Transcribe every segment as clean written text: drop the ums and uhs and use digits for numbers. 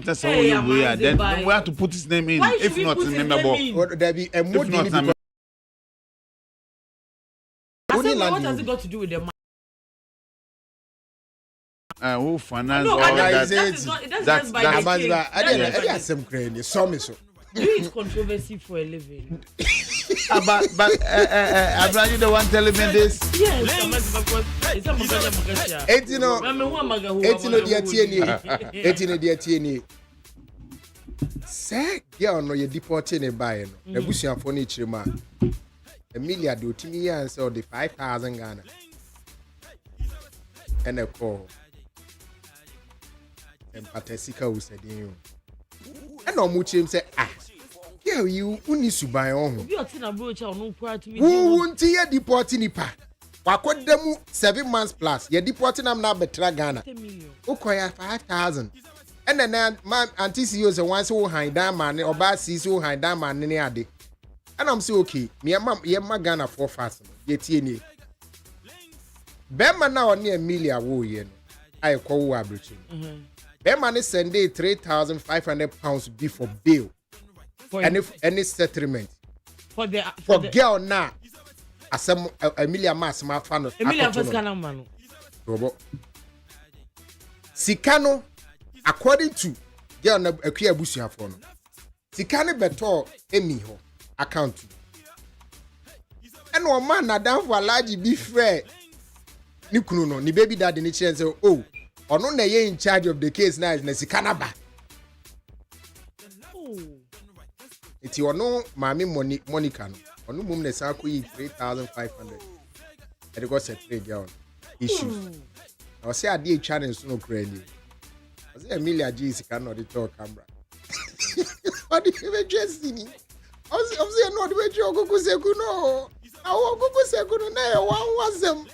that's all we are. Then we have to put his name in. If not, remember. There be a more not. What has it got to do with the money? Who finance all that? That's by I did some crazy. So you eat controversy for a living. But I'm you the one telling me this. Yes, say yeah no you deporting a buy no ebusian for ni chirima Emilia do timi yan say the 5,000 Ghana and a call and patesika we said you and no much him say yeah you uni suban on you oti na bro cha no kwa to me who unti ya deporting nipa wakodemu 7 months plus you deporting am na betra Ghana ukoya 5,000 and then man auntie see say once who hand down man or ba see so hand down man ni ade and I'm say okay me ma Ghana for fast ye tie ni be man na oni Emilia wo ye no ai ko wo abrechi be man ni send 3,500 pounds before bail for any settlement for girl na asem Emilia mas ma fa no Emilia first kana man no sikano according to girl na akua abusuafo no sikane beto emi ho account and one man na dan for large be fair ni kunu no ni baby daddy ni chance oh ono na ye in charge of the case na sikana ba iti ono mami Monica no ono mum na sa ko yi 3,500 e go set trade girl issues I say ade atwa ne so no crazy I say Emilia G cannot the talk camera what do you just see I say no the way you go seku no I go seku no na one was them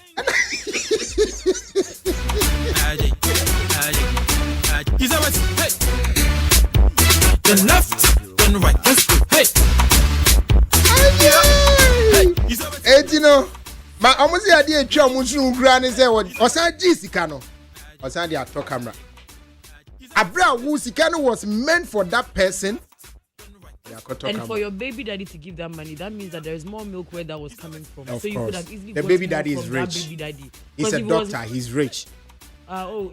He's always hey the left and right let's go hey hey you know ma almost ade atwa musu ngura ne say osan G sika no osan dey talk camera Abra who sikano was meant for that person. And for your baby daddy to give that money, that means that there is more milk where that was coming from. Of so you course. could have easily the got baby more daddy from is that rich. Baby daddy. He's a doctor. He's rich. I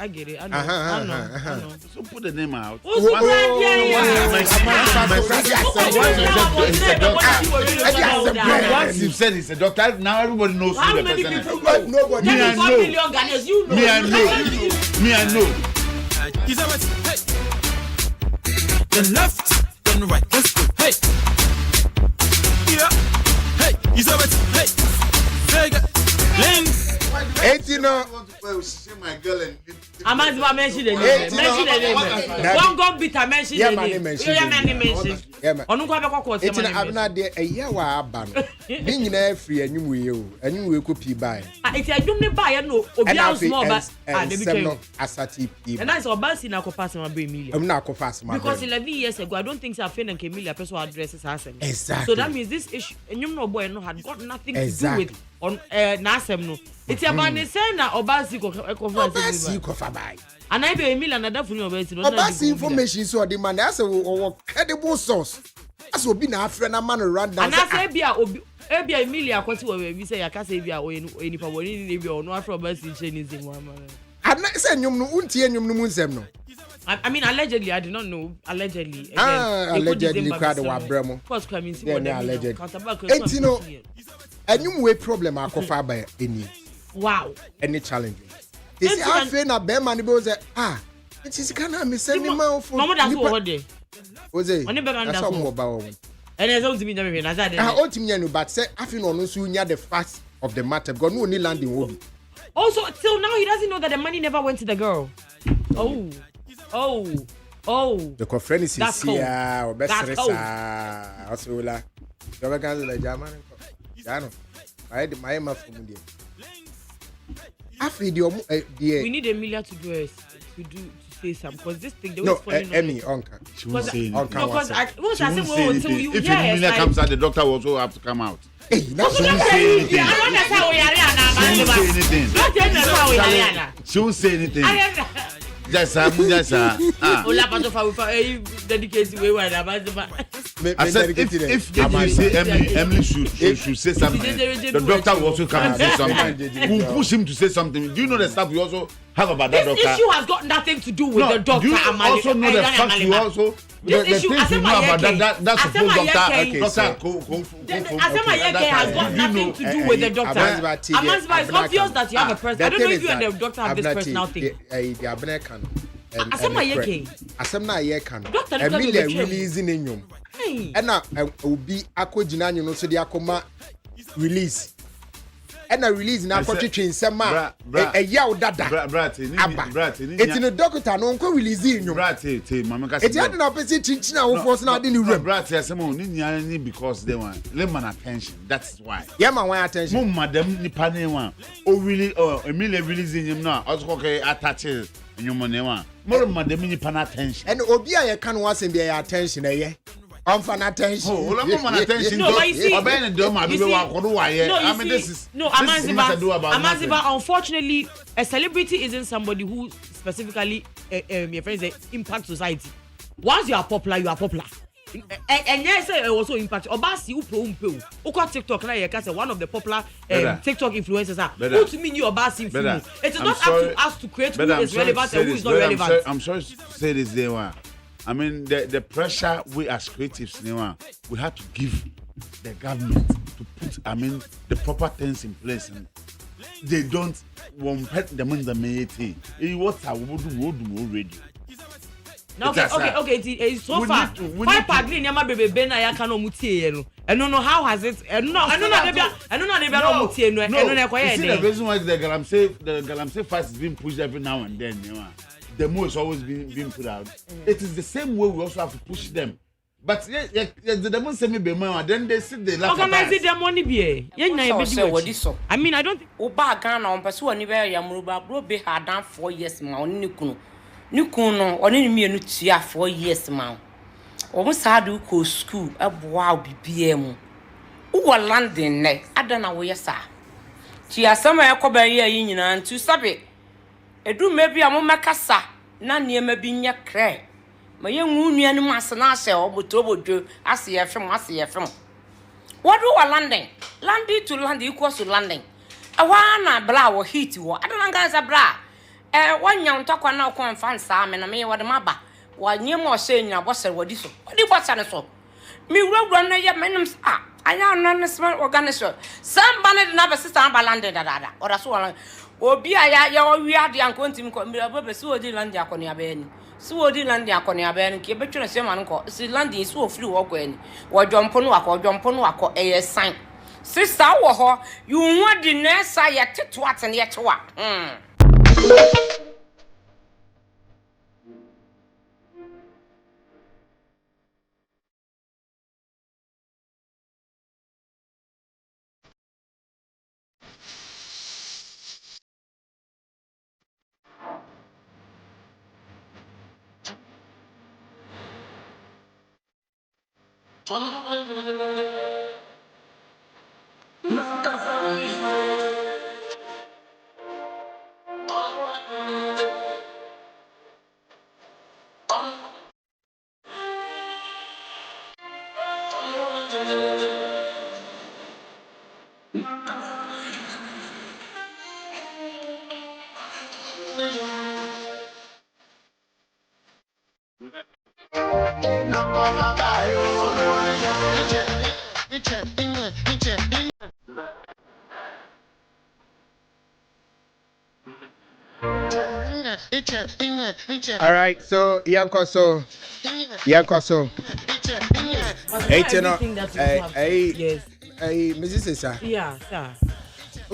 get it. I know. I know. So put the name out. Once you said he's a doctor, now everybody knows who the person is. Nobody. Me, I know. He's always hey the left and right let's go hey yeah hey he's always hey links 18 my girl and Amazima mention the name. Don't go bitter mention the name. Yeah, man. Onu kwa bekwa it's an abna de a year wa aba no. Bi nyina free anyum we o. Anyum we ko pi bai. It's adwum ne bai no obi a small ba dey became asati pi. And that's obansi na ko pass ma be Emilia. I'm na ko pass ma. Because 11 years ago I don't think so Finn and Emilia person addresses her. Exactly. So that means this issue anyum no boy no had got nothing to do with on na asem no. It's about the say na obansi ko fa bai. And I be Emilia na that for you obansi no. Obansi information so the man as a credible source. As obi na afre na man run down. And I say bia obi ebia Emilia kwati we say yakasa bia onipa woni ni bia ono afro obansi chinese mu ama. And say nyum no untie nyum no munsem no. I mean allegedly I do not know allegedly. Allegedly crowd wa bremo. First crime see what alleged. And you know anyum we problem akofa ba any. Wow. Any challenge. They say I feel na be man be say it is kana me send him out for. Mama that's what there. Oze. Oni be man that's what. And there's something me nyame na that. Ultimately no but say I feel no so nya the facts of the matter because no only landing will. Also till now he doesn't know that the money never went to the girl. Oh. The girlfriend is here or best resa. Osola. You ever can the German? Jano. I had my mouth from there. We need Emilia to do to say something because this thing they was falling. No, Emmy, Uncle. She won't say anything. Because I said if Emilia comes out, the doctor will also have to come out. Hey, that's she won't say anything. She won't say anything. She won't say anything. Just ah. Ola pato for dedicated way when about I said if you say Emily should say something, the doctor will also come and say something. We'll push him to say something. Do you know the stuff we also have about that doctor? This issue has got nothing to do with the doctor. Do you also know the fact you also this issue you know about that supposed doctor has got nothing to do with the doctor. Amanziba, it's obvious that you have a person. I don't know if you and the doctor have this personal thing. Doctor Emilia releasing in you. And now will be Akojina, you know, so the Akoma release. And a release now for teaching some man a yaw dada. It's in the doctor, no one releasing you. It's not an opposite teaching now for not in the room. Because they want lemon attention. That's why. Yeah, man, why attention? Madam Nipane. Oh, really? Oh, Emilia releasing him now. I was okay, attaches in your money. More Madam Nipan attention. And Obia can watch and be attention, eh? I'm for attention. Oh, I'm attention. No, but you see, Amanziba, unfortunately, a celebrity isn't somebody who specifically, your friends say, impact society. Once you are popular, you are popular. And yes, it also impact. Obasi upo. Uko TikTok na yeka one of the popular TikTok influencers are. Who to mean you Obasi influence? It is not up to us to create who is relevant and who is not relevant. I'm sorry to say this day one. I mean, the pressure we as creatives, we have to give the government to put, the proper things in place. And they don't want the money that may take. What I would do already. Okay. So far, five partly nyama bebe bena ya kano mutie no. I don't know how has it. I don't know no mutie no. You see the reason why the Galamsey fast is being pushed every now and then, the more is always being put out. It is the same way we also have to push them. But the demon send me be money, then they sit they laugh. Organize their money be. I mean, I don't think Oba Ghana on pursue anywhere Yamuruba bro be had done 4 years ma on Nikunu. Nikuno on me no tia 4 years ma. Almost had to go school a wow BPM. Who were London ne? I don't know where you are. Tia some Yakoba yin and to sabe. Edu maybe a makasa na niema bi nya kre ma ye nwunu anu asena ase obotobojo ase ye fem what do we landing to land equals to landing awa na bra wo hit wo adana ganza bra wanya ntokwa na okon fan sa me na me wode maba wanye mo se nya bosere wodi so wodi bosere so mi wura na ye menim sa anya na small organization somebody na be sister aba landing dada or so Obi ya wi ade anko ntim ko mbere si odi land akoni abeni si odi land akoni abeni ke betwe se man ko si land si ofiri wo ko ani wo dwompo no akọ eye sign sister wo ho you want the next ya teto atene ye chewa All right, so Yankoso. Hey, Mrs. Sir. yeah, sir.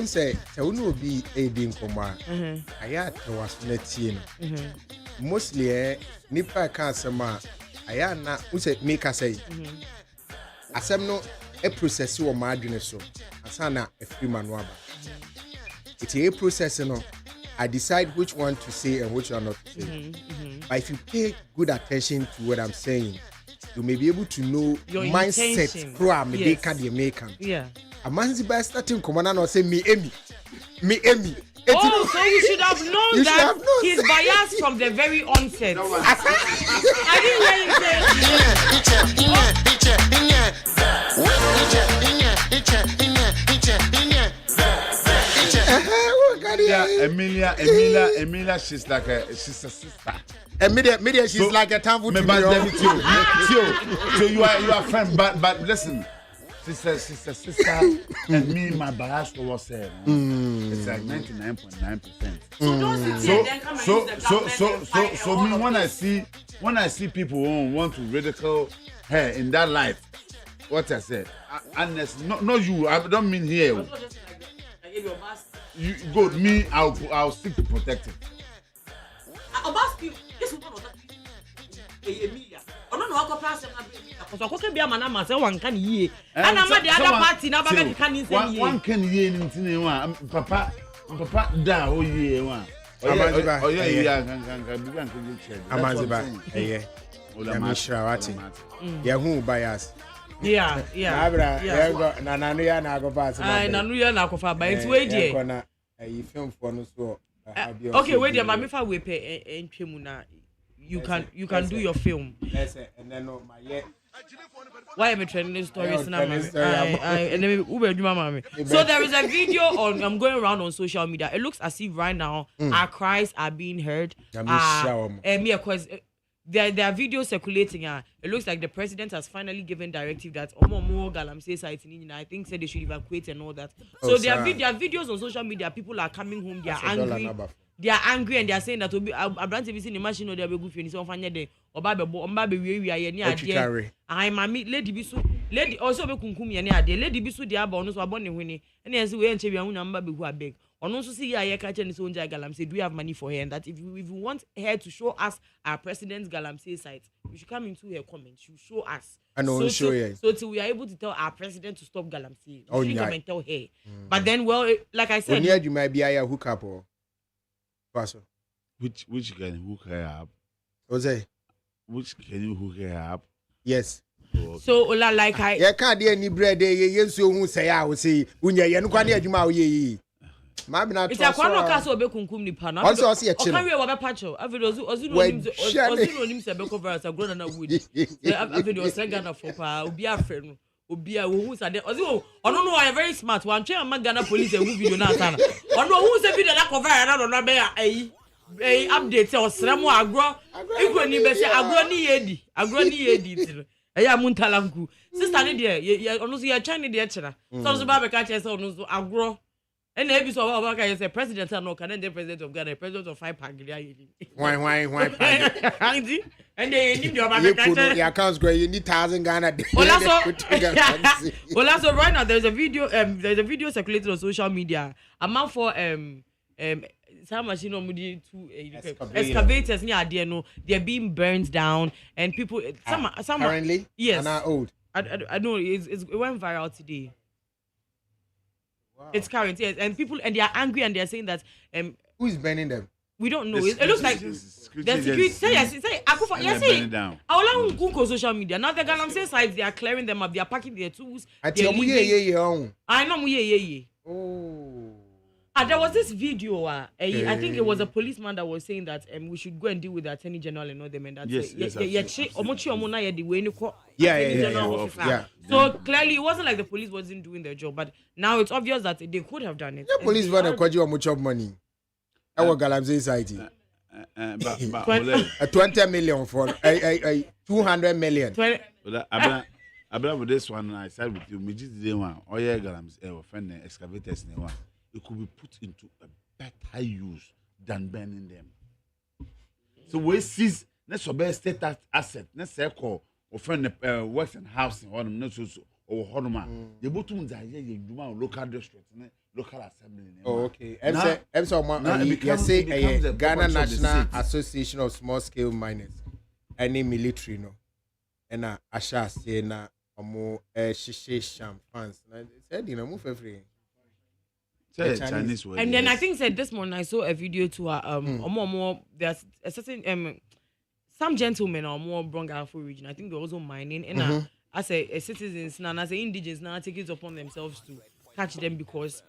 Say, will be a being coma. I had was let you. Mostly, Nipa Casama. I am not, who said, make us say. As I'm not a process or margin so. Asana a free man waba. It's a process, I decide which one to say and which one not to say. But if you pay good attention to what I'm saying, you may be able to know your mindset. Yes. Yes. Yeah. A man's by starting commander or say me Emmy. Oh, so you should have known You should that have known. he's biased from the very onset. I didn't hear you say. Emilia, she's a sister. And media, she's So, like a tambu Me to bad me. David too. So you are friend, but listen, sister, and me, my bias was said. It's like 99.9%. So don't sit here and then come and use the government and fight So all me of when I see people who want to ridicule her in that life, what I said, honest, not you. I don't mean here. I gave you a bus. You go me. I'll stick to protect it. A bus this woman was Emilia. Oh no, I pass him. Because I could be a man, myself, one can ye. And I'm at the other party now, but I can't say one can ye in Papa da oh ye one. Oh yeah, Amaziba. Yeah. I'm sure what yeah, who bias? Yeah. Abra, yeah, Nananuya na go pass. I Nanuya na kofa, but it's way there. You film for no so. Okay, wait there, but if I will pay and Chimuna, you can do your film. And then my yeah. Why am I trending stories now? And then Uber do my So there is a video on. I'm going around on social media. It looks as if right now our cries are being heard. Because there are videos circulating. It looks like the president has finally given directive that more Galamsey sites in I think said they should evacuate and all that. So there are videos on social media. People are coming home. They are angry. They are angry and they are saying that Abraham TV in the machine or they will go for anyone find there. We are near. I'm a lady bisu. Lady also be kunkumi and the lady bisu the abon so abon winning. And as we enter your number be who are big. On also see ya catch his own Galamsey. Do we have money for her? And that if you want her to show us our president's Galamsey site, you should come into her comments. You show us. I know show you. So till we are able to tell our president to stop Galamsey, you should come and tell her. But then, well, like I said, you might be a hookup or Pastor. Which can hook her up? Jose. Which can you hook her up? Yes. So like I can't hear any bread. Yes, you won't say I will say when you're not ye. It's a quano castle be kunkum ni pana. Also see a chin. Can we have a patcho? Ozu nim se be cover as a grown na wood. Avido Sengana for pa obi afre obi a who say ozu ono no are very smart. One try am Ghana police e video na sana. Ono who say video na cover na no be ayi update o sremo agro iko ni be say agro ni yedi tiro. Eya muntalanku. Sister ni de ono so ye try ni de kira. So ba be ka che say ono so agro. And every so about I say president and no Canadian president of Ghana, president of 5 Paglia. Why? And they need your accounts great. You need 1,000 Ghana. Well, also right now there's a video circulating on social media. A man for some machine to excavators near there no, they're being burned down and people some currently yes and are old. I know it went viral today. Wow. It's current, yes, and people and they are angry and they are saying that who is burning them? We don't know. It looks like the security. Say Akufa. Yes, say. I will Google social media now. The Galamsey sites they are clearing them up. They are packing their tools. I know Oh. There was this video. I think it was a policeman that was saying that we should go and deal with the attorney general and all them and that. Yeah. So clearly, it wasn't like the police wasn't doing their job, but now it's obvious that they could have done it. The police want to quote you how much of money. Our Galamsey society. 20 million for 200 million. Abra with this one, I said with you, me just the one. Oh yeah, Galamsey, friend, excavators, one. It could be put into a better use than burning them. So we seize let's obey state asset. Let's say call or friend works and housing or not so or Honoma. The bottom that you do local district, local assembly. Oh, okay. You say a Ghana National Association of Small Scale Miners, any military no, and I shall say na more shishe sham fans. Said move every. Chinese way, and then I think said this morning I saw a video to there's a certain some gentlemen are more Brong-Ahafo region. I think they're also mining and as a citizens now as a indigenous now take it upon themselves to catch them because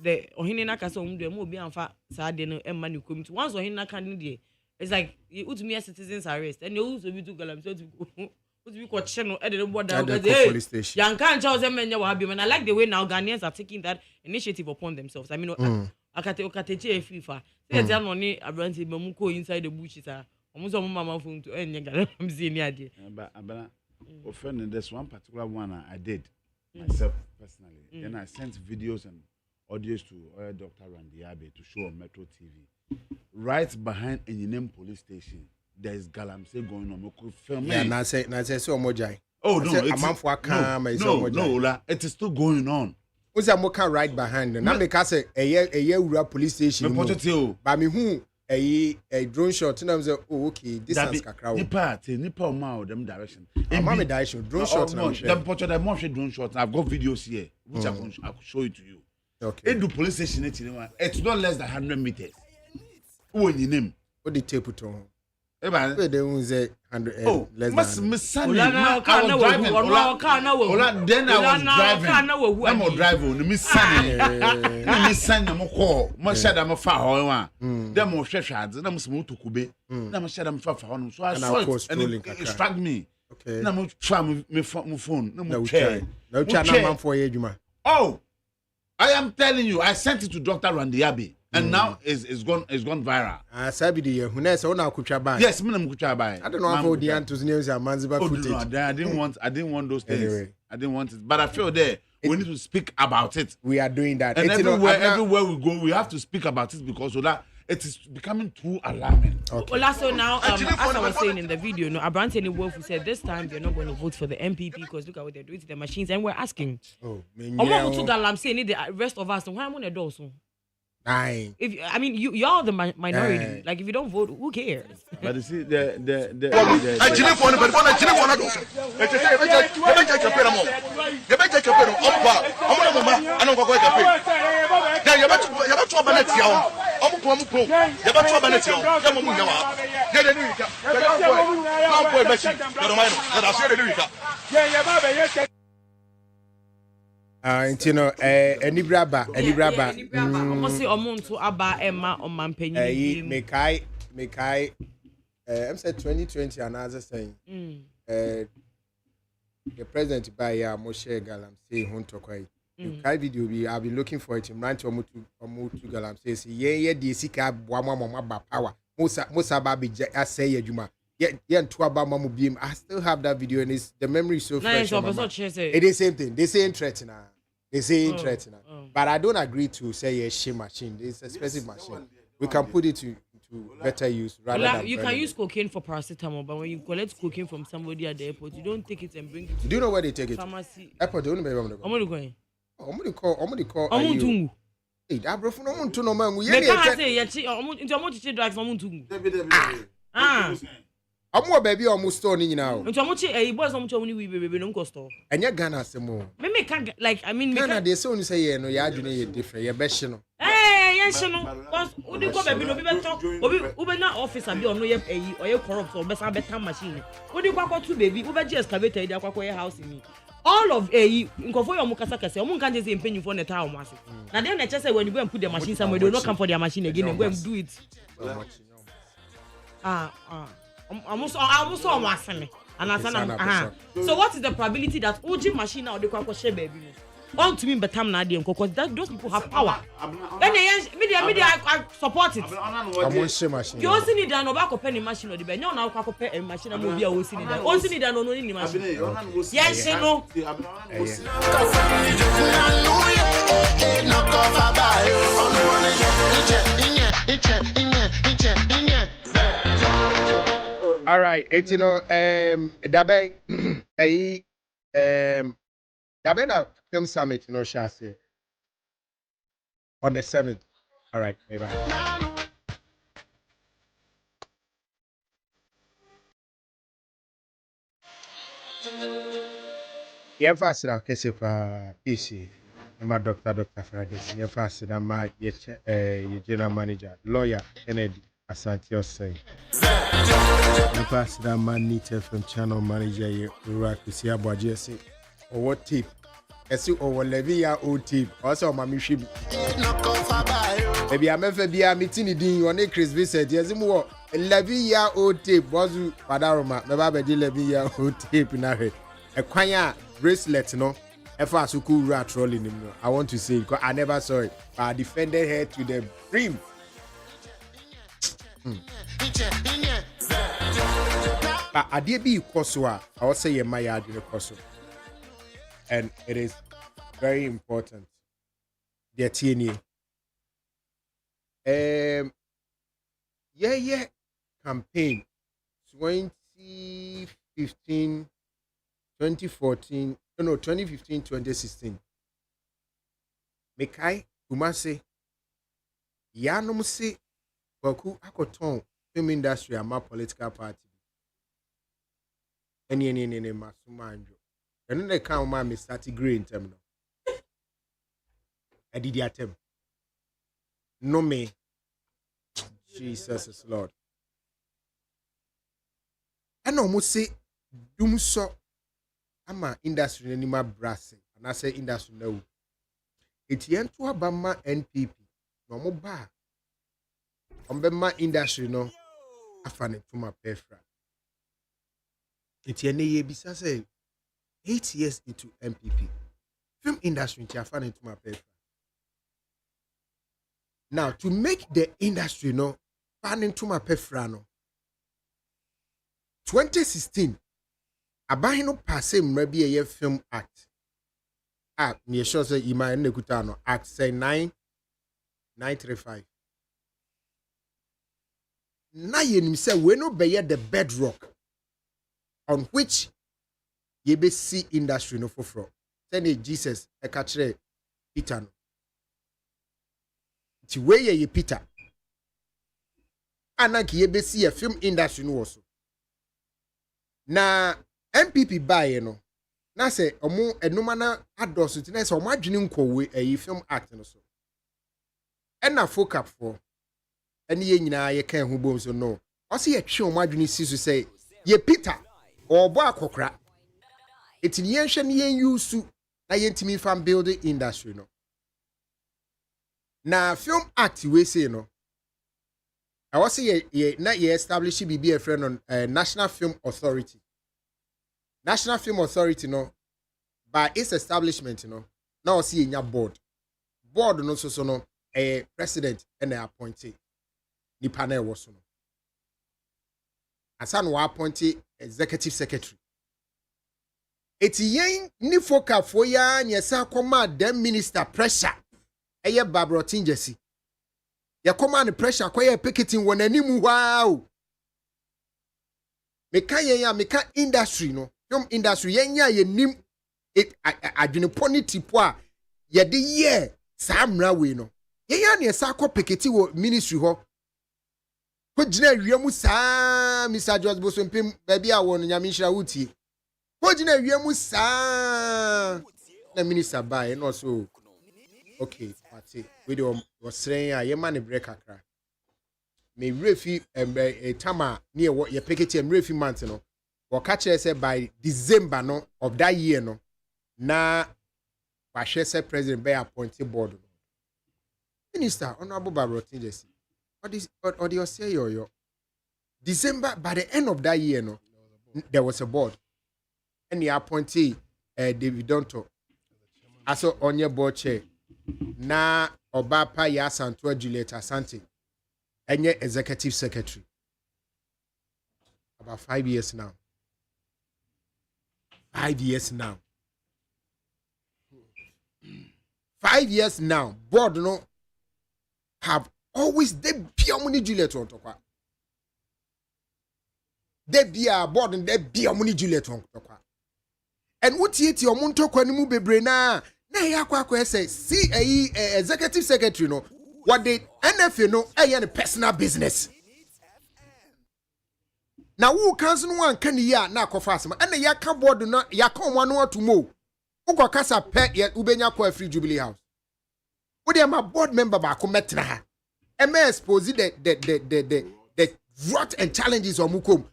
the Ohinina Casa will be on fat Sardin and Manu community. Once Ohina can it's like you would me a citizen's arrest and you also be to Galam so to be called channel edited what police station. Young can't tell them and I like the way now Ghanaians are taking that initiative upon themselves. I mean, Akateche FIFA. There's only a brand Mamuko inside the bushes. Almost a mama phone to end I'm seeing the idea. But offending there's one particular one I did myself personally. Then I sent videos and audios to Dr. Randy Abe to show on Metro TV. Right behind Enyinem police station, there is Galamsey going on. Yeah, now say so mojai. Oh no, no, it is still going on. Who's a mocha right behind them? Now because a year police station. But me who a drone shot and I was okay, this is Kakra. Nipa mao them direction. Mama direction drone shot. Them portrait them more drone shots. I've got videos here which I could show it to you. Okay. It do police station it's not less than 100 meters. Who in your name? What the tape to? Eh man. Where they won't say 100 less than. Then I was driving. I'm driving. Miss Sunny. Miss Sunny, I'm call. My shadow, I'm a far. Them more shashads. Them smooth to Kube. Them shadow, I'm far. So I saw it and it struck me. Okay. Now I'm trying my phone. No chair. No chair. For you, oh, I am telling you, I sent it to Dr. Randy Abe. And now it's gone viral. Sabi the who knows how now kucha buy. Yes, minimum kucha buy. I don't know how the Antos news and Manziba footage. No, I didn't want those things. Anyway. I didn't want it. But I feel we need to speak about it. We are doing that. And everywhere we go, we have to speak about it because it is becoming too alarming. Okay. Well, so now, as I was saying in the video, Abrante Wolf said this time they're not going to vote for the MPP because look at what they're doing to the machines, and we're asking. I'm saying the rest of us. Why am I do so? Nine. You're the minority. Like if you don't vote, who cares? But you see the any braba. Almost say omuntu aba Emma on mampenyi. Mekai. I'm saying 2020 another saying. The president by Moshe Galam say hunto kwai. Kai video be I've been looking for it. Rant omutu Galam says yeah the sika mama ba power. Musa babi say yejuma. Yeah, mamu beam. I still have that video and the memory is so fresh. It is same thing. They say threatening. But I don't agree to say a shame machine. It's a expensive machine. We can put it to better use rather than you can use cocaine for paracetamol, but when you collect cocaine from somebody at the airport, you don't take it and bring it. Do you know where they take it? Pharmacy. Airport. Don't know where I'm going. I'm gonna call. Hey, that bro, no one to no man. We can't say drugs. I'm more baby almost stoning now. Into a boy, some we baby no cost. And you're Ghana some more. Maybe can't like Ghana. They so say no, you're different. You're best, you know. Yes, you know. What do you call baby? No, we not office and be on no or you corrupt or better machine. What do you call to baby? We just excavated their house in me. All of in for your mukasa say, can't just pay you for the town. Now then, I just say when you go and put the machine somewhere, they don't come for their machine again and go and do it. I'm almost me. And so what is the probability that OG machine now they can share baby? On to me betam na dey because those people have power. Then media I support it. I'm on share machine. You also need an over penny machine or the ben. You now can compare a machine and be also need that. Also need an only machine. Yes, you know. All right, it's Dabe, Dabe Film Summit, Shasi on the 7th. All right, bye bye. Yeah, fast now, Kessie for PC. My Dr. Friday. Yeah, fast now, my general manager, lawyer, Kennedy Asante say. The past that man needed from channel manager Iraq to see about Jesse or what tip Esi over 11-year-old tape. Also, my mission. Maybe I'm a Fabia meeting din on a Chris Vincent. Yes, more 11-year-old tape was Padaroma. Maybe 11-year-old tape in a head. A choir bracelet, no. If I so cool rat trolling him, I want to say because I never saw it, but I defended her to the brim. But I did be Kosua. I will say my yard in the Koso, and it is very important. The TNA. Yeah, campaign 2015, 2014, no, 2015, 2016. Mekai Kumase Yanom se Baku Akoton film industry and my political party. Any Masumanjo. And then they come my Mr. Green terminal. I did the attempt. No me. Jesus is Lord. And almost say Doom so ama industry anima brass and I say industry no. Etienne to abama NPP. No mo ba. Ombema industry no afane to my pefra. Etienne ye bisa say 8 years into MPP. Film industry nti afane to my pefra. Now to make the industry no fan into my pefra no 2016 abahin no passe mrabi ye film act me sure say ima nekuta no act say 9935 na yenim say we no be the bedrock on which ye be see industry no foforo say Jesus e ka kire Peter no ti we ye Peter ananki ye be see a film industry no also na MPP buy no na say omo enuma na adoso ti na say omo adwene nkowe ayi film act no so e na focus for ene ye nyina ye kan ho bom so no o say ye twe omo adwene si so say ye Peter obo akokra etini ye hwe ne ye use na ye ntimi fan building industry no na film act we say no I was say ye na ye establish BB a friend on National Film Authority. National Film Authority no by its establishment no now see in your board no so no a president and a appointee ni panel was no asan wa appointee executive secretary eti yen ni foka fo ya nyesa koma dem minister pressure eye Barbara Tingesi ya command pressure kwa picketing won animu wow meka industry no film industry yenya ye nim adwene poni tipo a ye de ye samra we no yenya ne sa kwa picketing wo ministry ho ko gina wiamu sa Mr. George Bosompim baby a won nyame nhira wutie ko gina wiamu sa na minister buy no so okay, party. We do was saying a man break akra. Me refi tama near what you pick it and refi month no. Or catch say by December no of that year no. Na Pashe president by appointed board. Minister Honorable Barbara Tingesi. What is or do you say yo? December by the end of that year no there was a board. And the appointee David Donto. Also on your board chair. Na Obapa ya Santua Juliet Asante enye executive secretary about 5 years now 5 years now 5 years now board no have always they be money Juliet on tokwa they be a board and they be money Juliet on tokwa and what yet your muntokwa ni mu bebre na ya kwa say see executive secretary no what the NFA no any personal business now who council one can ya na kofa asem and ya ka board no ya ka one no to mo uko kasa pe ya ubenya kwa free Jubilee House wo dey my board member ba ko metra ha e me expose the rot and challenges on mukom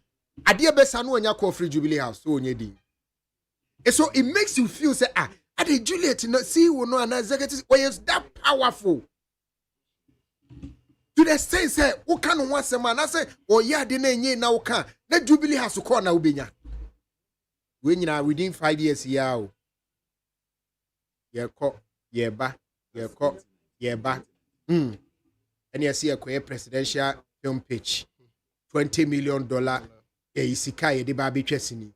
ade be sa no nya kwa free Jubilee House so onye din so it makes you feel say did Juliet not see who no an executive is that powerful? To the extent say, who can once a man? I say, oh yeah, the name now can. That Jubilee has to call now Ubinya. When you are within 5 years, yeah, caught, yeah, back, and you see a presidential film pitch $20 million. Yeah, Isikai, the Baby Chesini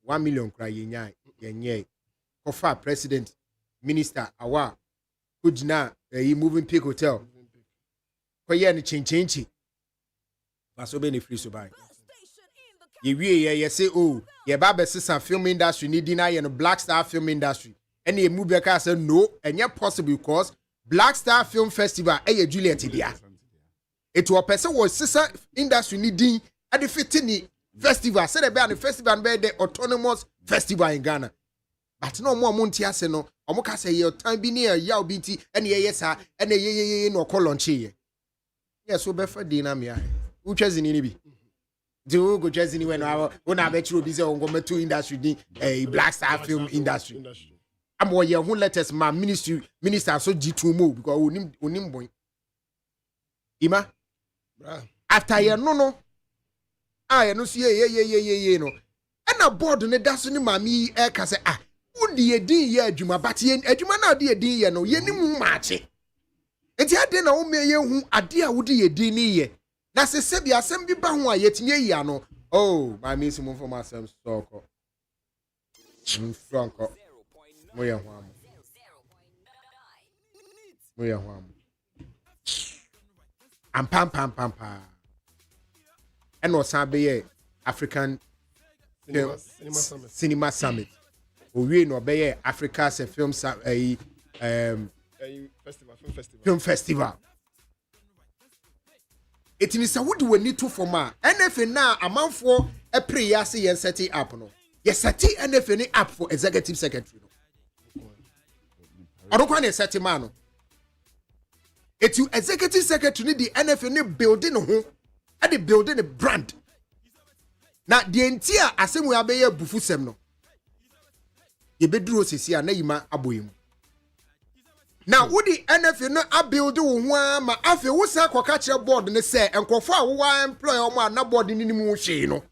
1 million crying, yeah, Kofa, president, minister, awa, Kujna, a moving pig hotel. Koya ni chinchinchi. Baso be free so buy. You say, oh, yeah, Baba sister film industry need deny and Black Star film industry. And the movie say no, and yet possible because Black Star Film Festival, Juliet Tibia. It was a person was sister industry needing at the 15 festival. Said about the festival and the autonomous festival in Ghana. But no more Montia Seno, Omoka say your time be near Yao BT, and yes, and a no colonchi. Yes, so better dinner me. Who chose in Inibi? Do go just anywhere when I bet you be on government to industry, a Black Star Film industry. I'm what you let us my minister so G2 move because unim boy. Ima after you no I no see ye no and a board ne that's ni mami e ka say who the din ye adwuma but ye adwuma na de din ye no ye ni mu maache enti ade na wo me ye hu ade a wo de ye din ni ye na se se bi asem bi ba ho a yetime yi ano oh mami si mu for asem soko franco moya ho am and pam and was a African cinema summit. We no be Africa's film festival. It is a wood we need to form NFA now a month for a prayer say and set it up no. Yes, set it NFA up for executive secretary. I don't want to set him man. It's you executive secretary the NFA building home and the building a brand. Now the entire asem we abeye bufu sem no. Ye beduro sisi a na yima aboyim. Now wo the NFA no a build wo ho ma afi wo sa kwaka kire board ne say enkofo a wo employ omo na board ni ni mu hwe no.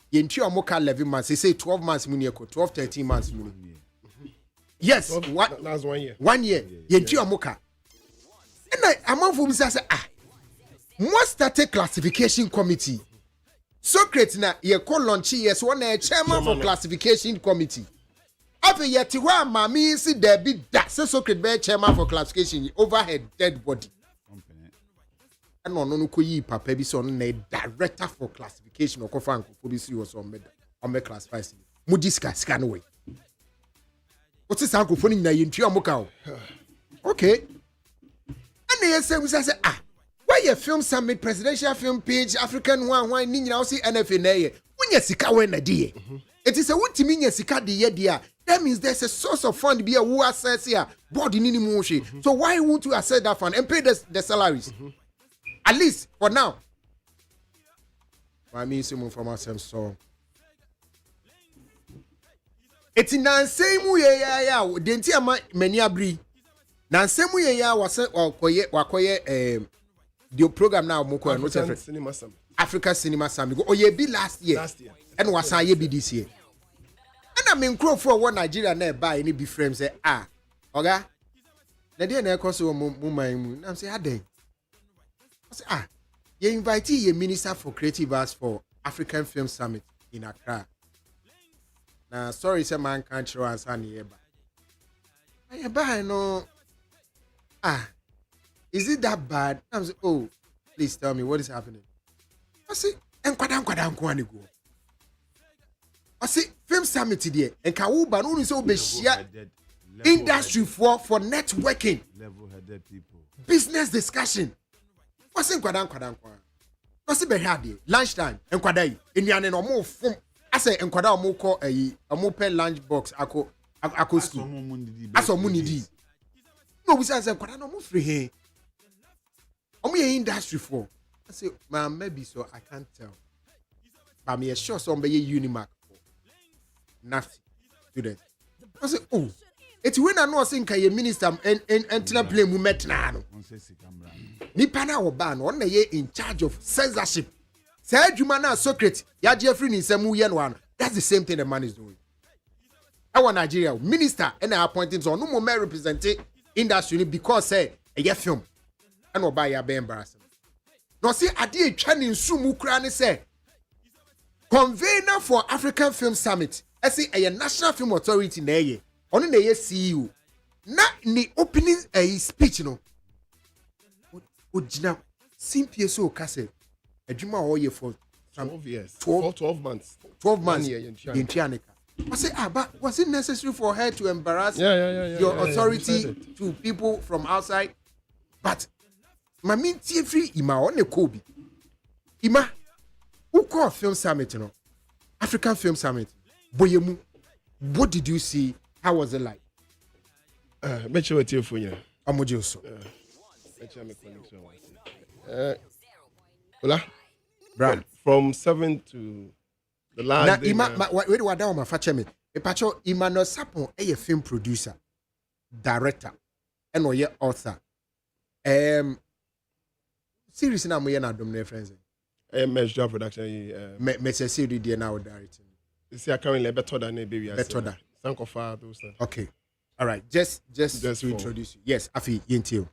Ye nti omo ka 11 months say 12 months mu ne 12 13 months mu. Yes, that's 1 year. 1 year. Ye nti omo ka. And amafo bi say must start a classification committee. Socrates na ye call launch yes one chairman for classification committee. After yet wa mami si there be that Socrates be chairman for classification overhead dead body. And no ko yi papa bi so na director for classification or kofa nko bi si was on me classify. Mu discuss can way. What is uncle phone na yintu amuka? Okay. And they say we say why your film summit presidential film page African one ni nyina see NFA na ye unya sika we na die it is a wutimi nya sika de ye dia that means there's a source of fund be a who access here board ni mu hwe so why won't you access that fund and pay the salaries at least for now I mean some from us so it's in the same way ya denti ama mani abri na nsemu ye ya wase wakoye the program now moko no African Cinema Summit. Africa Cinema Summit go oye bi last year and wasan ye bi this year and I mean crowd for one Nigeria na buy any be frame say oga na dey na ekoso mu man mu na say aden say you invite ye minister for creative arts for African Film Summit in Accra na sorry say man can't show answer ni ba buy no is it that bad? I'm saying, oh, please tell me what is happening. I say, enkwada go. I say, film summit there. And Kawuba no so be share industry for networking. Level-headed people. Business discussion. I say enkwada. I say be hard lunchtime. Enkwada yi. Enuane no mo fom. I say enkwada mo call omo pen lunch box ako school. Aso mo nidi. No, we say enkwada no mo free here. I'm in industry for. I say, man, maybe so I can't tell. But I'm sure somebody Unimark for nothing students. I say, oh, It's when I know saying can minister and play mu metna no. Nipa na wo ba no on ye in charge of censorship. Say adwuma na Socrates ya Jeffrey ni nsemu ye no ano. That's the same thing the man is doing. Our Nigeria minister and I appointing so no more representing industry because say a film and no buy ya be embarrassing. No see ade atwa ne nsumu kura ne say convener for African Film Summit. I say a National Film Authority na ye. Ono na ye CEO. Na ni opening a speech no. Ojina simply so kase. Adwuma o ye for 12 years. 12 months. 12 months. In Tianika. I say, but was it necessary for her to embarrass your authority to people from outside? But Mami Tiefri Ima on the Kobe. Ima, who called Film Summit, you know? African Film Summit. Boyemu, what did you see? How was it like? Bet you what you're for you. Amojoso. Ola, Brad. From 7 to the last Now, day. Ima, where do I down my fache me? Epacho, Emmanuel Sapon, a film producer, director, and or author. Series na mo ye na dom na friends. Measure production. Me say see the now directing. You see, I currently better than a baby. Better than. Thank you for those things. Okay. All right. Just Just to introduce you. Yes, Afi Yentio.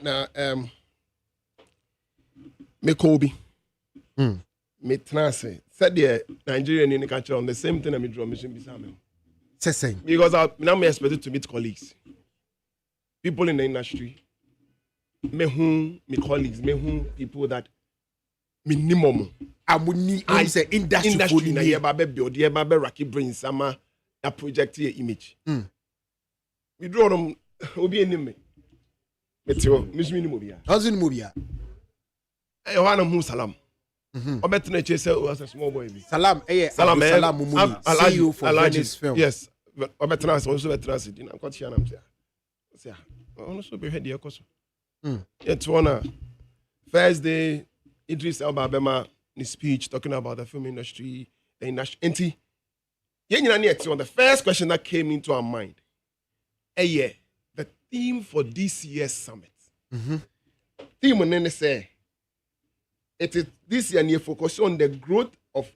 Now, me Kobe. Me Transe. Said the Nigerian in the country on the same thing I draw mission beside me. Say. Because now I'm expected to meet colleagues. People in the industry. Me colleagues, people that minimum. Amuni I say industry na yeba be build yeba be raki brain sama na project your image. We draw them obi enime. Meteo, mismi ni mobia. How's in movie? Eh wana mu salam. Obetna che say was a small boy bi. Salam Salam Mumuni. CEO for Venice Film. Yes. Obetna also betrans din am kwat am say. Say ono so be head e koso. Yet one first day Idris Elba Bema his speech talking about the film industry, the industry. The first question that came into our mind, the theme for this year's summit. Theme on say it is this year focus on the growth of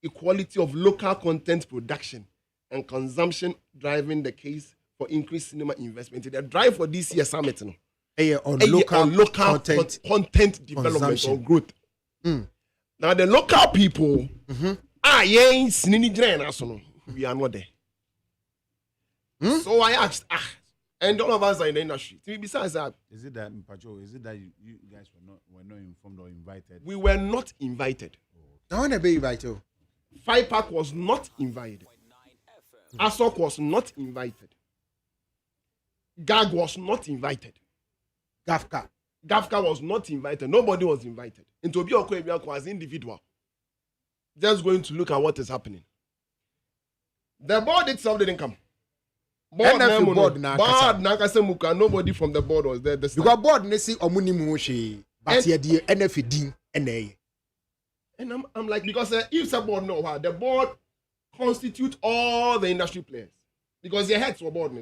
equality of local content production and consumption, driving the case for increased cinema investment. The drive for this year's summit, on local content development or growth. Now the local people, we are not there. So I asked, and all of us are in the industry. Besides that, is it that you guys were not informed or invited? We were not invited. I want to be invited. Five Park was not invited. Asok was not invited. Gag was not invited. Gafka was not invited. Nobody was invited. And to be Okoebiako as individual, just going to look at what is happening. The board itself didn't come. Board nobody from the board was there. You got board nesi omuni mushi, but here the NFD NA. And I'm like, because if the board know how the board constitute all the industry players, because their heads were board.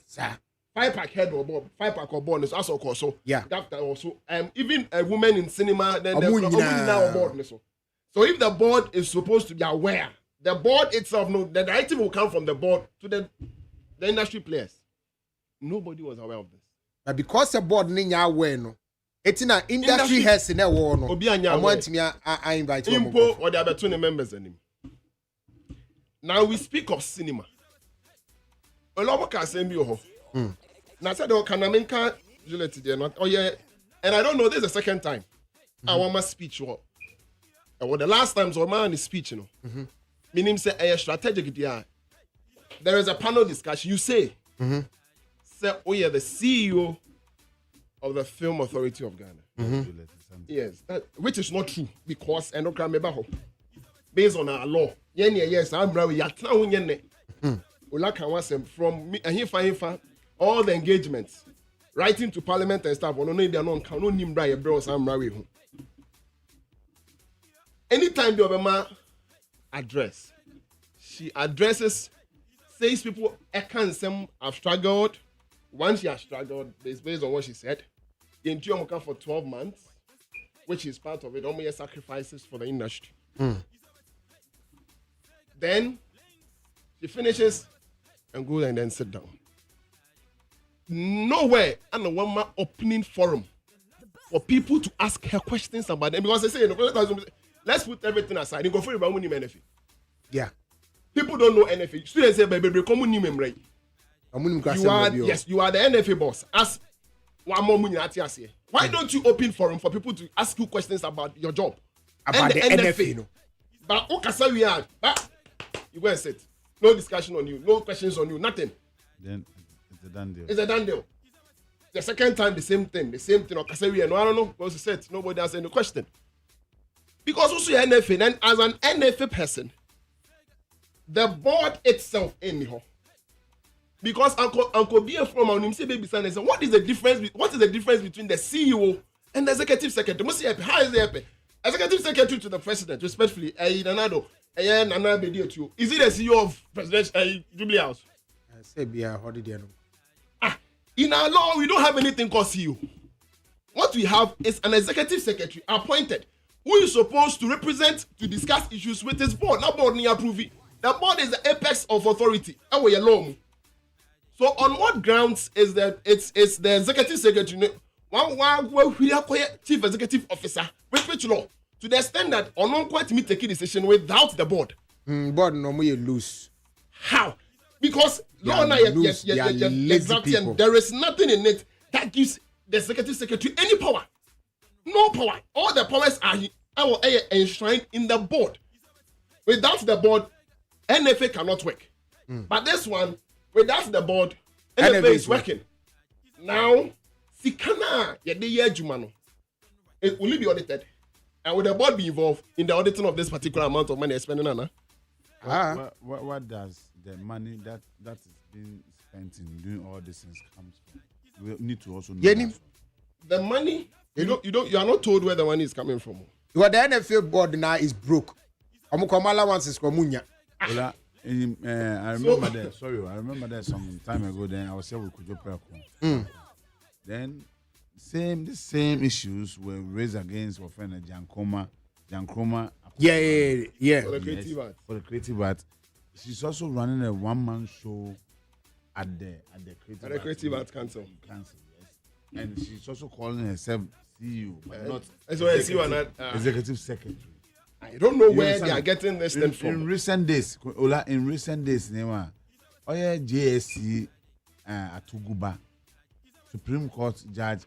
Sir. Five Pack head or board, Five Pack or board is also also. Yeah. That also. Even a woman in cinema, then the now board. So if the board is supposed to be aware, the board itself, no, the directive will come from the board to the industry players. Nobody was aware of this. But because the board ninya aware no, it's in an industry has in a war no. I want me I invite you. Impo or the other 20 members in him. Now we speak of cinema. A lot of can say me Now I said, "Oh, can I make Juliet today?" Not, oh yeah, and I don't know. This is the second time I want my speech. Well, the last time so man speech, you know, meaning say a strategic idea. There is a panel discussion. You say, say, oh yeah, the CEO of the Film Authority of Ghana. Yes, which is not true because and based on our law, yes, I'm right. From me and here all the engagements, writing to Parliament and stuff. Anytime the Obama address, she addresses says people some have struggled. Once she has struggled, based on what she said, in Tiomoka for 12 months, which is part of it, almost sacrifices for the industry. Then she finishes and goes and then sit down. Nowhere and one more opening forum for people to ask her questions about them, because they say, let's put everything aside. You go for about money benefit. Yeah. People don't know NFA. Students say, baby, come on, right? You are the NFA boss. Ask one more money at here. Why don't you open forum for people to ask you questions about your job? About the NFA. No. But okay, we are. But you go and sit. No discussion on you. No questions on you. Nothing. Then it's a done deal. It's a done deal. The second time, the same thing. Okay, we are. No, I don't know. Because you said nobody has any question. Because also you're NFA, and as an NFA person, the board itself anyhow. Because Uncle B from our say baby son said, what is the difference? What is the difference between the CEO and the executive secretary? How is the executive secretary to the president? Respectfully, is it the CEO of President Jubilee House? I say be a holiday. In our law, we don't have anything called CEO. What we have is an executive secretary appointed who is supposed to represent to discuss issues with his board. That board need approve it. The board is the apex of authority. So on what grounds is that it's the executive secretary chief executive officer with which law? To the extent that on not quite me taking decision without the board. Board normally loose. How? Because law exactly, and there is nothing in it that gives the executive secretary any power. No power. All the powers are enshrined in the board. Without the board, NFA cannot work. But this one, without the board, NFA is working. Now, Sikana, it will be audited. And will the board be involved in the auditing of this particular amount of money they're spending on? What does the money that is being spent in doing all these things comes from? We need to also know the money, you are not told where the money is coming from. Well, the NFL board now is broke. Amukamala wants his communia. I remember that. Sorry, I remember that some time ago. Then I was here with Kujo Preko. Then the same issues were raised against our friend Jankroma. Yeah. For the creative art. She's also running a one-man show at the creative art council. Yes. And she's also calling herself CEO, but not executive secretary. I don't know where they are getting this thing from. In recent days, JSC Atuguba, Supreme Court Judge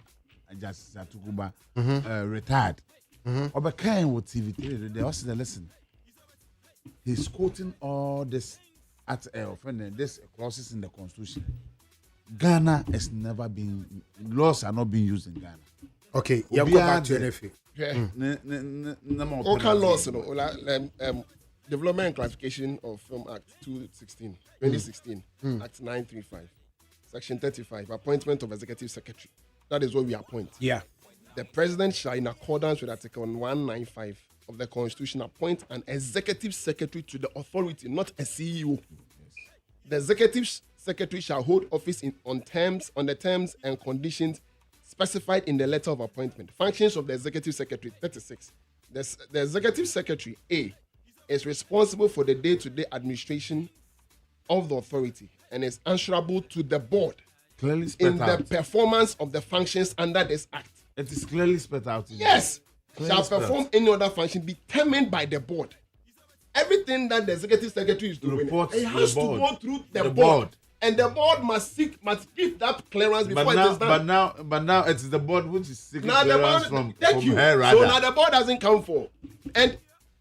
Justice Atuguba, retired. Obakain with TV3, they also listen. He's quoting all this this clauses in the Constitution. Ghana has never been, laws are not being used in Ghana. Okay, you go back to NFA. Laws, Development and Classification of Film Act 2016, Act 935, Section 35, Appointment of Executive Secretary. That is what we appoint. Yeah. The President shall, in accordance with Article 195 of the Constitution, appoint an Executive Secretary to the authority, not a CEO. Yes. The Executive Secretary shall hold office on the terms and conditions specified in the letter of appointment. Functions of the Executive Secretary, 36. The Executive Secretary, A, is responsible for the day-to-day administration of the authority and is answerable to the board clearly in the performance of the functions under this act. It is clearly spelled out. Yes. Shall perform any other function determined by the board. Everything that the Executive Secretary is doing, it has to go through the board. And the board must give that clearance before it is done. But now it is the board which is seeking clearance from her rather. So now the board doesn't come for. And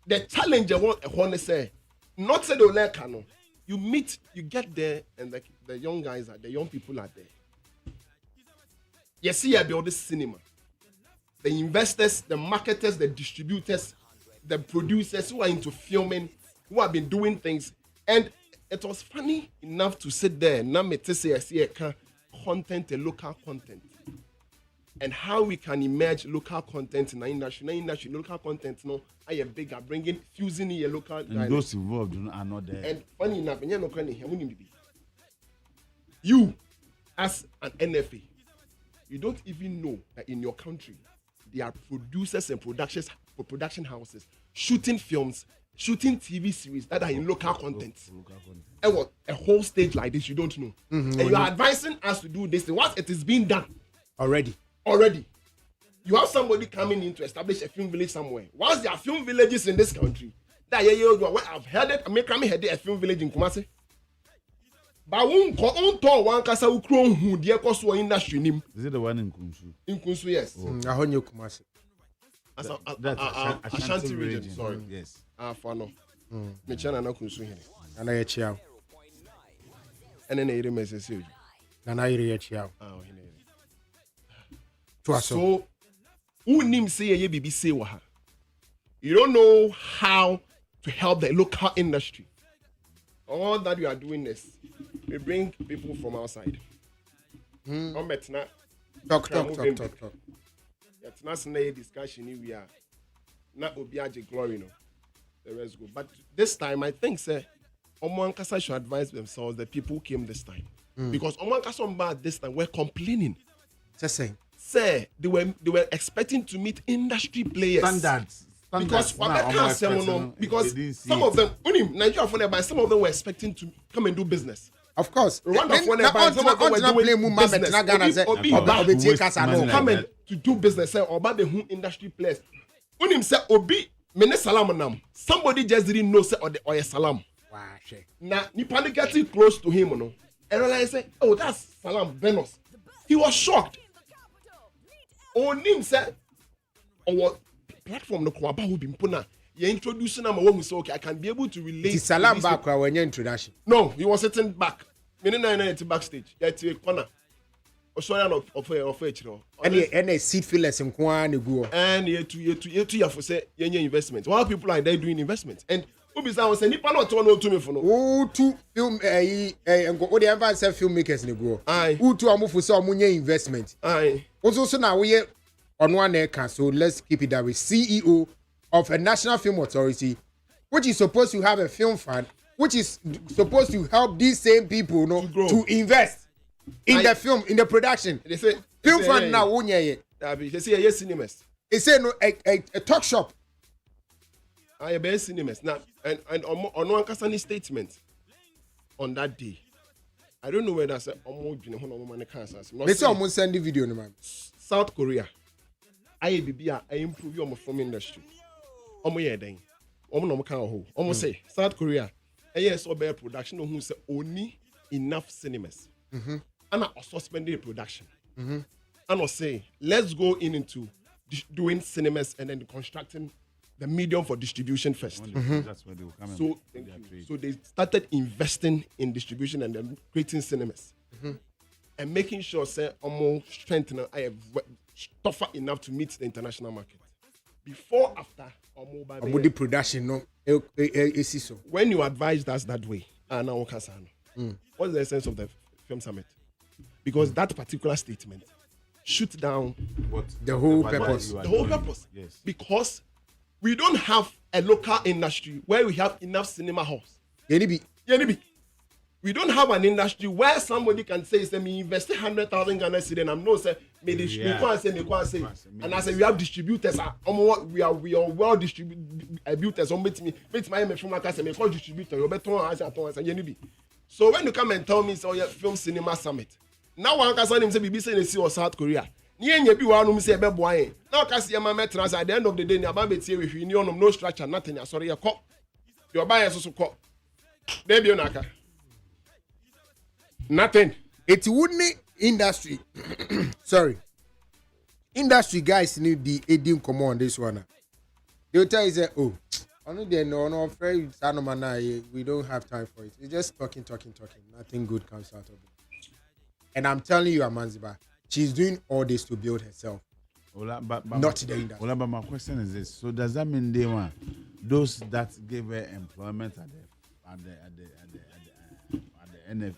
the challenge I want to say, not say the OLA canon. You get there, and the young guys the young people are there. You see, I build this cinema. The investors, the marketers, the distributors, the producers who are into filming, who have been doing things. And it was funny enough to sit there and see content, a local content. And how we can emerge local content in the industry. Local content, are bigger, fusing a local. And those involved are not there. And funny enough, you as an NFA, you don't even know that in your country there are producers and production houses shooting films, shooting TV series that are in local content. And what a whole stage like this you don't know. And you are advising us to do this thing. Once it is being done already, you have somebody coming in to establish a film village somewhere. Once there are film villages in this country, that I've heard it. I mean, come here, a film village in Kumasi. But one one kasa ukron hu de ekoso industry nim. Is it the one in Kunsu? In Kunsu, yes. Ahonyo Kumasi. That's Ashanti region. Sorry. Yes. For no. Me chana na Kunsu here. Nana ye chiao. And then ere message you. Nana ye chiao. So who nim say ye bibi say wa ha. You don't know how to help the local industry. All that you are doing is we bring people from outside. Talk. It's not a discussion we are not obiaje glory no. The rest go. But this time I think say Omoankasa should advise themselves the people who came this time. Because Omoankasa this time were complaining. Just saying. Say they were expecting to meet industry players. Standards. Because some of them, Nigeria for them, some of them were expecting to come and do business. Of course. Rwanda for them, some of them were doing business. Come and to do business. Say, Oba the who industry players. Unim say Obi mene salam nam. Somebody just didn't know say or salam. Wow. Now Nipani getting close to him, no. And I say, oh, that's Salam Venus. He was shocked. Onim said, what? Platform no kwaba who been puna you introducing am when we say okay I can be able to relate to Salam back when your introduction. No, he was sitting back. Me no backstage. Yeah, to a corner. Osoya of chiro. And a seat fillers in Kwan go. And ye to for say yenye investment. While people are there doing investment. And who be say say nipa no turn to me for no. Who to film go the advance filmmakers ne go. Aye. Who to amufu say omunye investment. Aye. Also now we on one neck, so let's keep it that way. CEO of a national film authority, which is supposed to have a film fund, which is supposed to help these same people to invest in the film, in the production. They say film fund now, they say yes cinemas. They say no a talk shop. I be cinemas now, and on one Kasani statement on that day. I don't know whether I said almost they say almost send the video, man. South Korea. I improve your film industry. Say South Korea. Yes, bear production who say only enough cinemas. And I suspended production. And I say let's go into doing cinemas and then constructing the medium for distribution first. That's where they will come. So so they started investing in distribution and then creating cinemas and making sure say almost strengthening I have tougher enough to meet the international market. Before, after, or mobile production, no, so. When you advise us that way, what's the essence of the film summit? Because that particular statement shoots down the whole purpose. The whole purpose. Yes. Because we don't have a local industry where we have enough cinema halls. Yenibi. We don't have an industry where somebody can say, me invest 100,000 Ghana cedi and I'm no say, me say, and I say we have distributors. We are well distributors. Me from like I say, me call distributor. You better so when you come and tell me, so your film cinema summit. Now one can say him say BBC in see or South Korea. Nye bi wa no say be boy. Now can see my metrans at the end of the day, about be tie with union no structure nothing. Sorry, you call. Your buyer so call. There be onaka. Nothing. It wouldn't industry. Sorry. Industry guys need be aiding come on this one. They'll tell you say, oh, only they no afraid we don't have time for it. It's just talking. Nothing good comes out of it. And I'm telling you, Amanziba, she's doing all this to build herself. But not the industry. But my question is this: so does that mean they want those that gave her employment at the NF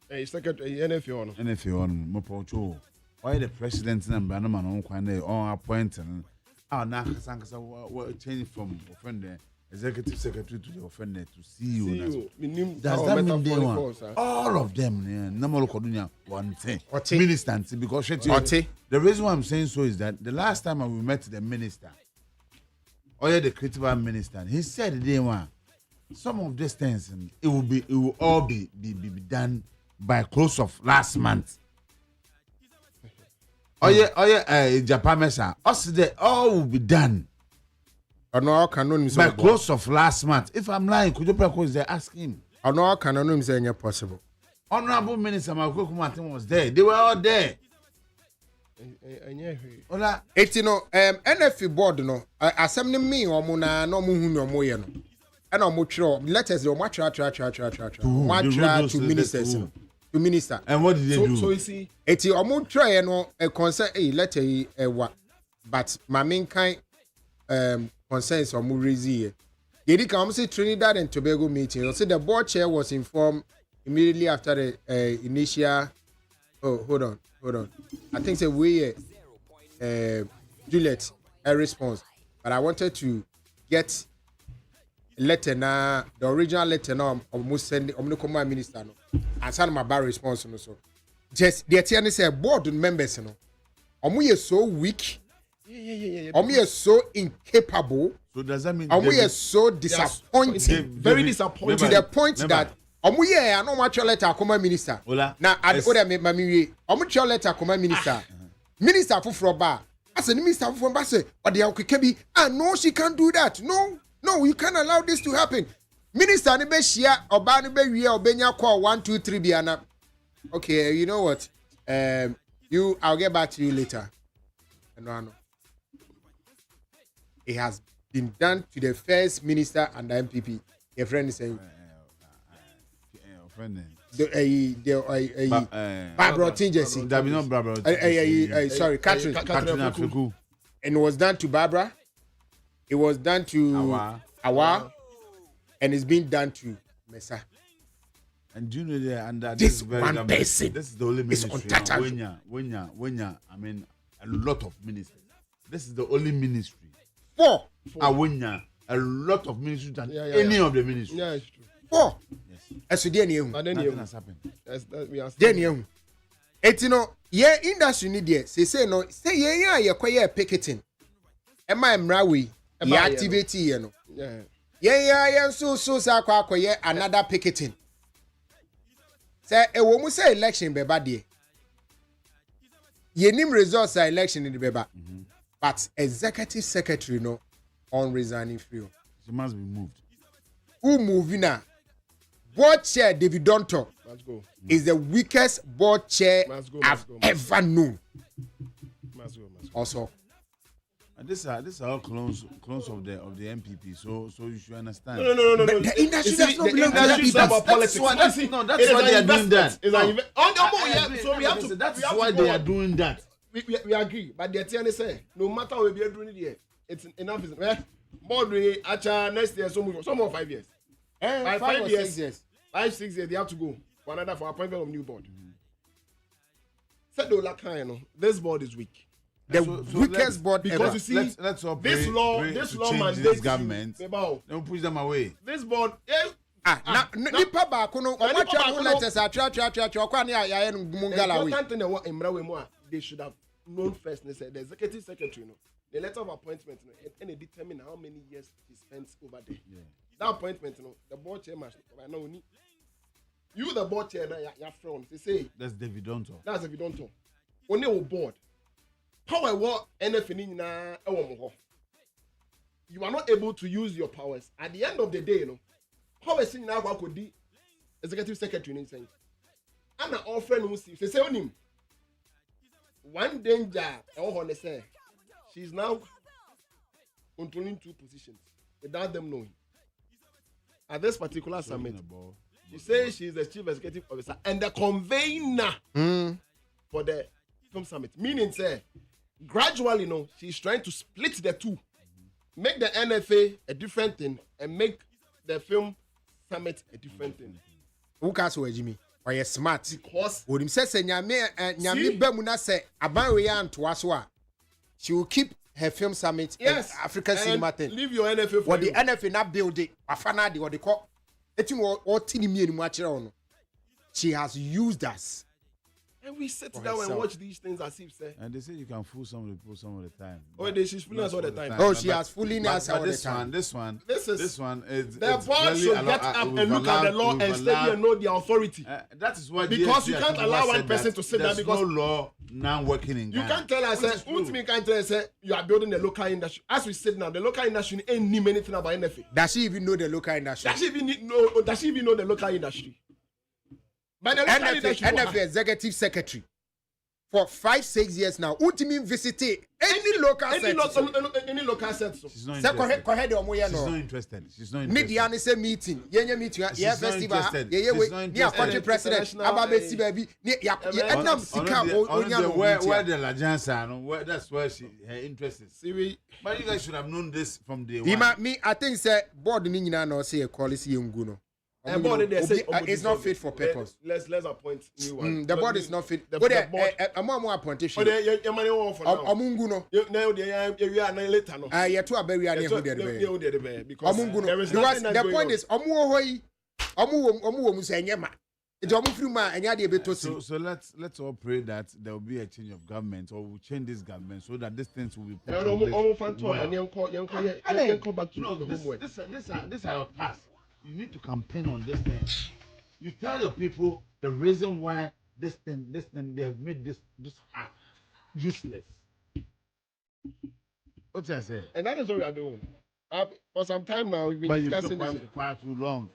NFA on Mopocho? Why the president and Bannerman on Quande on appointing? Now Sankasa were changing from offender executive secretary to the offender to CEO. Does that mean they want all of them? One thing. Minister, because the reason why I'm saying so is that the last time we met the minister, or the creative minister, he said they want some of these things, and it will all be done by close of last month. Japan Mesa, us they all will be done. By close of last month. If I'm lying, could you please ask him? Possible. Honorable Minister Makuku Martin was there. They were all there. NFE board no assembly me omuna no mu hu no mo ye no. And letters to ministers. To minister. And what did they do? So you see, it's omu try no a concern a letter but my main kind concerns or Murizi. Did come say Trinidad and Tobago meeting? So the board chair was informed immediately after the initial. Oh, hold on. I think say we Juliet a response, but I wanted to get a letter now. The original letter now almost sending Omnicommand minister no, and send my bar response no so. Just the attorney say board members no. Omu is so weak. Yeah. Omu is so incapable. So does that mean Omu is so disappointed? Very disappointed To the point that Omu ye I no match letter command minister. Ola. Now I order me mami Omu letter command minister. Minister for bar. As a minister for bar say or the kebi no she can't do that. No, you can't allow this to happen. Minister ni be share oba ni be wie obenya call 1 2 3 biana. Okay, you know what? I'll get back to you later. No. It has been done to the first minister and the MPP. Your friend is saying. Barbara Tinjesi. That be not Barbara. Sorry, Catherine Afriku. And it was done to Barbara. It was done to Awa. And it's been done to Mesa. And do you know that under this very one person this is the only ministry. untouchable. When I mean a lot of ministers. This is the only ministry. Four. A lot of ministries than any of the ministries. Yeah, it's true. Four. Yes. As you didn't Nothing has happened. Then it yeah, industry need there. Say no, say yeah, you're picketing. Am I mrawi? Yeah, activity, you know. Yeah, so yeah, another picketing. Say a woman say election be bad there. Ye nim results are election in the beba. But executive secretary no on resigning free. She must be moved. Who moving now? Board chair David Donto is the weakest board chair I've ever known. Must go. Also, And these are all clones of the MPP. So you should understand. No. the industry does not belong to industry that is people. about politics. That's why they are doing that. So we have to. That's why they are doing that. We agree, but the TN say no matter what we are doing here, it's enough. More doing next year, some more 5 years. By 5 years, 6 years. 5-6 years, they have to go for another for appointment of new board. Said this board is weak. The weakest board because ever. you see, let's all this pray law to mandates change this government. you. Don't push them away. This board, Nipa baako no ọmọ twa mo letters atwa ọkwa ne ya no mungala we. The important thing that Embrawe Moa, they should have known first. They said the executive secretary, the letter of appointment, and they determine how many years he spends over there. Yeah. That appointment, the board chairman, you the board chair, you're from. They say that's David Donto. That's David Donto. Only on board. How I want anything na you are not able to use your powers. At the end of the day, how I see now what could be executive secretary in saying, I'm not offering him. Say on him. One danger, say, she's now controlling 2 positions without them knowing. At this particular summit, she says she is the chief executive officer and the convener for the film summit. Meaning, say, gradually, she's trying to split the two, make the NFA a different thing, and make the film summit a different thing. Who cares who Jimmy? Or you smart? Because when him says nyame ba mu na say aban we ya ntoa so a she will keep her film summit. Yes, African cinema thing. Leave your NFA for What you. the NFA not build it. Afana the what they call. She has used us. And we sit For down herself. and watch these things as if say. And they say you can fool some of the people some of the time. She's fooling us all the time. Oh, she has fooling us all the this time. one, this one, This is- this one is The it's board really should allow- get up we've and look at the allowed- law we've and study allowed- and know the authority. That is why Because you GST can't has allow one said person that to sit there there's because- no law now working in You Ghana. can't tell us, Which is true. ultimately, can't tell us, you are building the local industry. As we said now, the local industry ain't name anything about NFA. Does she even know the local industry? Does she even know the local industry? But the local industry. NFA executive secretary for 5-6 years now. Ultimate visit any local Any sector. any local set. So. She's not Say interested. go ahead omo ya She's not no. interested. She's not Media interested. ni say meeting. Yenye meeting. She's Yeah not festival. interested. Yeah She's we. not Ni a country interested. president. International, Aba be si baby. Ni ya enam sika Where onya the Lajansa, no, that's where her interest is. See, we But you guys should have known this from day no. one. Me I think say board ni nyina na say call is yengu no. and board they say It's not fit for purpose. Let's appoint new one. The board is not fit. The But board. amo appointation. Oh, your money on for now. Omungu no. Now they are later no. Yetu aberi ani hu de be. Because Omungu there no. is Because nothing that's the going point on. is omu wo yi. Omu wo mu say nyema. Nti omu firi ma enya de beto si. So let's all pray that there will be a change of government, or we'll change this government so that these things will be put in place. Almost fantom and yanko back to No, the homework. this are your tasks. You need to campaign on this thing. You tell your people the reason why this thing they have made this act useless. What I say? And that is what we are doing. For some time now, we've been But you've discussing been this. quiet too long.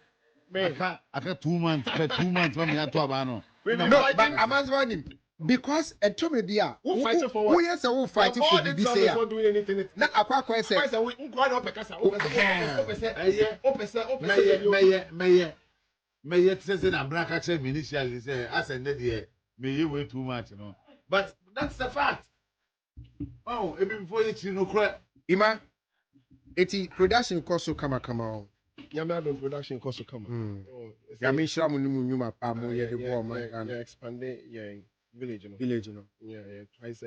Man, I can't 2 months. 2 months when we had to abano. we've been No, fighting. but amanzwa him because to me dia. Who fighting for what? Who yes who fighting The for board the itself is say. not doing anything. Na akwa say. Why say we go on pekasa? May say na braka che initially say as and there may you wait too much, you know. But that's the fact. Oh, even before you no cry. Ima eti production cost so kama on. Yami Adon production cost to come. Yami shira mu nimu nyuma pa mo ye de bo man Yeah, expanded village, you know. village no. Yeah, twice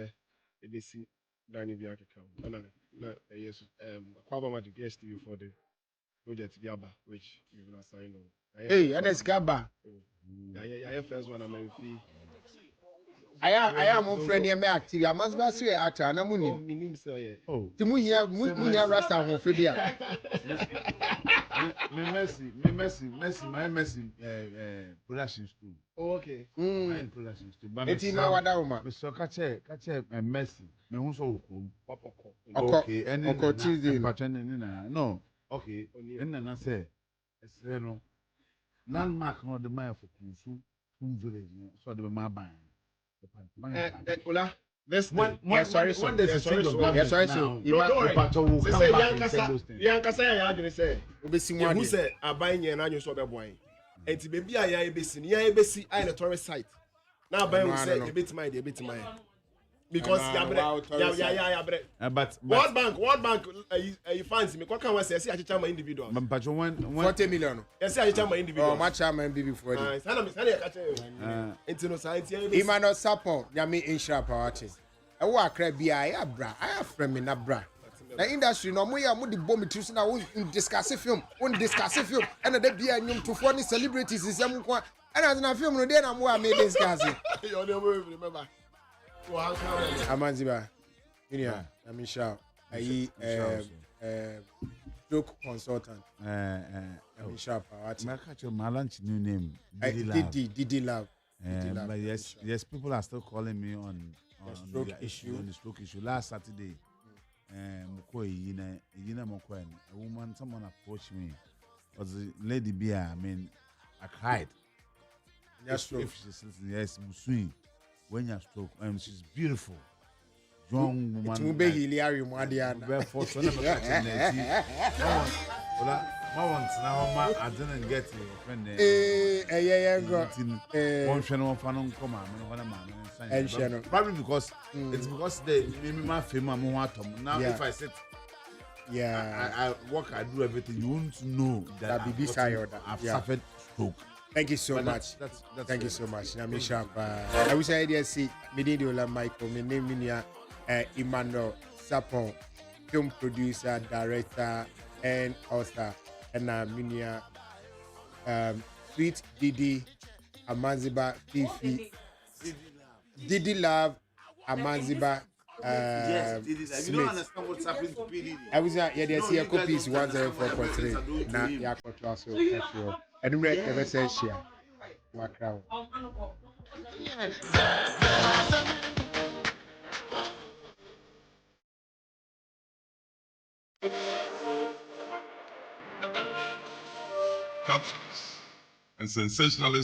they see Danny Bianca come. No, yes, Kwabama the guest you for the project Yaba, which you will assign on. Hey, anes gaba. I first one I'm fee. I am on friend here me active. I must be say actor na mu ni. Minim say yeah. Oh, Ti mu here rasta ho fe dia. me Messi, my Messi production school. Oh, okay. My production school. But Eti na wada wo ma. me so kache Messi. Me hu so Popoko. okay, and Oko Tuesday no. no. Okay, and then I say, it's no landmark no the mile for Kunsu village, so the my band. Ola, this Sorry, when there's a change of Yeah, government sorry, now, so. the patrol will Say come say back and say those things. Yankasa ya adwene say. Obesi mu Who ade. say aban yen na anyo so be boy. Enti baby a ya ebesi I the tourist site. Now aban will say e bit my because ya bre. But World Bank you fancy me kwa kan we say achicha ma individual. patrol when 40 million. Yes achicha ma Oh, individual. my chairman be before it. Sana ya ka che. Enti no science ya ebesi. Imano Sapon, Yami Insha Party. I walk crab be I bra. I have friend me na bra. The industry no more mu di bomb to na we discuss film, film and the be a nyum to funny celebrities is some kwa. And as na film no dey na mo me discuss. You never remember. Amanziba. Inia, Yami Sha. Ayi stroke consultant. Yami Sha Party. I catch my lunch new name. Didi Love. But yes, people are still calling me on The stroke issue. On the stroke issue. Last Saturday, someone approached me. Was the lady beer? I mean, I cried. Yes, If she's listening, yes, Musui. When you stroke, she's beautiful, young woman. It will be hilarious, Madiana. Very fortunate. I didn't get it. Probably because it's because they made me my famous now. If I sit, I work, I do everything. You won't know that I've suffered stroke. Thank you so much. That's Thank you so much. I wish I did see me did Michael, my name Emmanuel Sapon, film producer, director, and author, and Minia, Sweet Didi, Amanziba, Fifi, Didi Love, Amanziba, Yes, it is. If you don't Smith. understand what's happening to PDD, I was yeah, there's No, here you guys copies don't understand what 104.3. Americans are doing to Now, him. yeah, also actual. And the never say share. Walk around. and sensationalism.